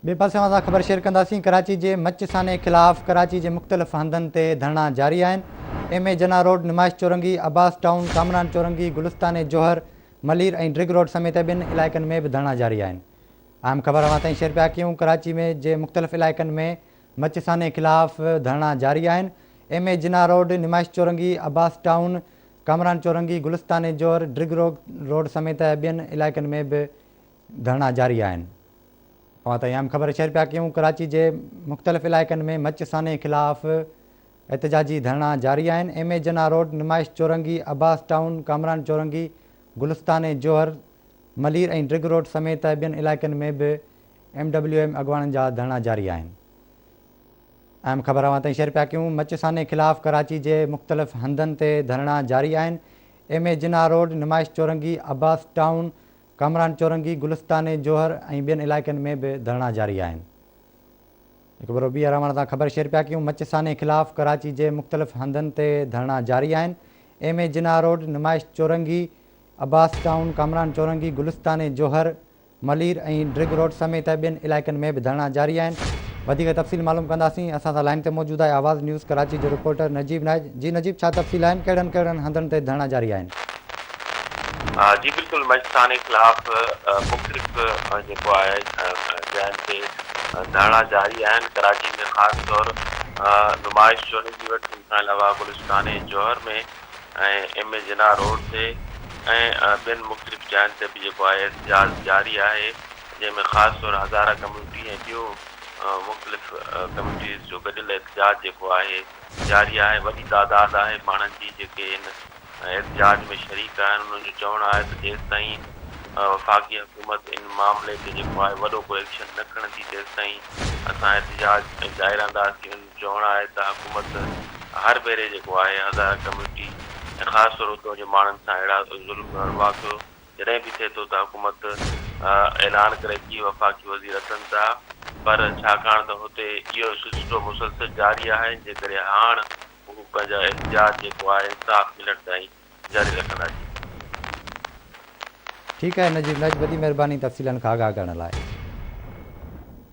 बे पासे असां ख़बर शेयर कंदासीं। कराची के मचसाने ख़िलाफ़ कराची के मुख़्तलिफ़ हंधनि ते धरना जारी आहिनि। एम ए जना रोड, नुमाइश चौरंगी, अब्बास टाउन, कामरान चौरंगी, गुलिस्तान जोहर, मलिर और ड्रिग रोड समेत ॿिनि इलाइक़नि में भी धरना जारी आहिनि। अहम ख़बर अवां ताईं शेयर पिया कयूं। कराची में जे मुख़्तलिफ़ इलाइक़नि में मचसाने ख़िलाफ़ धरना जारी आहिनि। एम ए जना रोड, नुमाइश चौरंगी, अब्बास टाउन, कामरान चौरंगी, गुलिस्तान जोहर, ड्रिग रोड समेत ॿियनि इलाइक़नि में भी धरना जारी आहिनि। अवां ताईं अहम ख़बर शेयर पिया कयूं। कराची के मुख़्तलिफ़ इलाइक़नि में मचसाने ख़िलाफ़ एहतजाजी धरना जारी आहिनि। एम ए जना रोड, नुमाइश चौरंगी, अब्बास टाउन, कामरान चौरंगी, गुलिस्तान जोहर, मलिर और ड्रिग रोड समेत ॿियनि इलाइक़नि में भी MWM अॻवाननि जा धरना जारी आहिनि। अहम ख़बर अवां ताईं शेयर पिया कयूं। मचसाने ख़िलाफ़ कराची के मुख़्तलिफ़ हंधनि ते धरना जारी आहिनि। एम ए जना रोड, नुमाइश चौरंगी, अब्बास टाउन, कामरान चौरंगी, गुलिस्तान जोहर और ॿियनि इलाइक़नि में भी धरना जारी आहिनि। हिकु भेरो ॿीहर अवां सां ख़बर शेयर पिया कयूं। मचसाने ख़िलाफ़ कराची के मुख़्तलिफ़ हंधनि ते धरना जारी आहिनि। एम ए जना रोड, नुमाइश चौरंगी, अब्बास टाउन, कामरान चौरंगी, गुलिस्तान जोहर, मलिर और ड्रिग रोड समेत ॿियनि इलाइक़नि में भी धरना जारी आहिनि। वधीक तफ़सील मालूम कंदासीं। असां सां लाइन ते मौजूद आहे आवाज़ न्यूज़ कराची जो रिपोर्टर नजीब नाइज। जी नजीब, छा तफ़सील आहिनि? कहिड़नि हंधनि ते धरना जारी आहिनि? जी बिल्कुल, मचसाने खिलाफ़ मुख़्तलिफ़ जेको आहे जंहिं ते धरना जारी आहिनि। कराची में ख़ासि तौर नुमाइश चौरंगी वटि, हिन खां अलावा गुलिस्तान जोहर में ऐं एम ए जना रोड ते ऐं ॿियनि मुख़्तलिफ़ जॻहियुनि ते बि जेको आहे एहतजाज जारी आहे, जंहिंमें ख़ासि तौर हज़ारा कम्यूनिटी ऐं ॿियूं मुख़्तलिफ़ कम्यूनिटीज़ जो गॾियल एहतजाज जेको आहे जारी आहे। वॾी तादाद आहे माण्हुनि जी जेके इन एहतजाज में शरीक आहिनि। उन्हनि जो चवणु आहे त जेसिताईं वफ़ाक़ी हुकूमत इन मामले ते जेको आहे वॾो को एक्शन न खणंदी, तेसिताईं असां एहतजाज जारी रहंदासीं। उन्हनि जो चवणु आहे त हुकूमत हर भेरे जेको आहे हज़ारा कम्यूनिटी ऐं ख़ासि तौर उतां जे माण्हुनि सां अहिड़ा ज़ुल्म वाक़ियो जॾहिं बि थिए थो त हुकूमत ऐलान करे थी, वफ़ाक़ी वज़ीर अचनि था, पर छाकाणि त हुते इहो सिलसिलो मुसलसिल जारी आहे, जे करे हाणे हू पंहिंजा एहतजाज जेको आहे इंसाफ़ मिलण ताईं जारी रखंदा। ठीक है नजीब नाइज, वॾी महिरबानी तफ़सीलनि खां आगाह करण लाइ।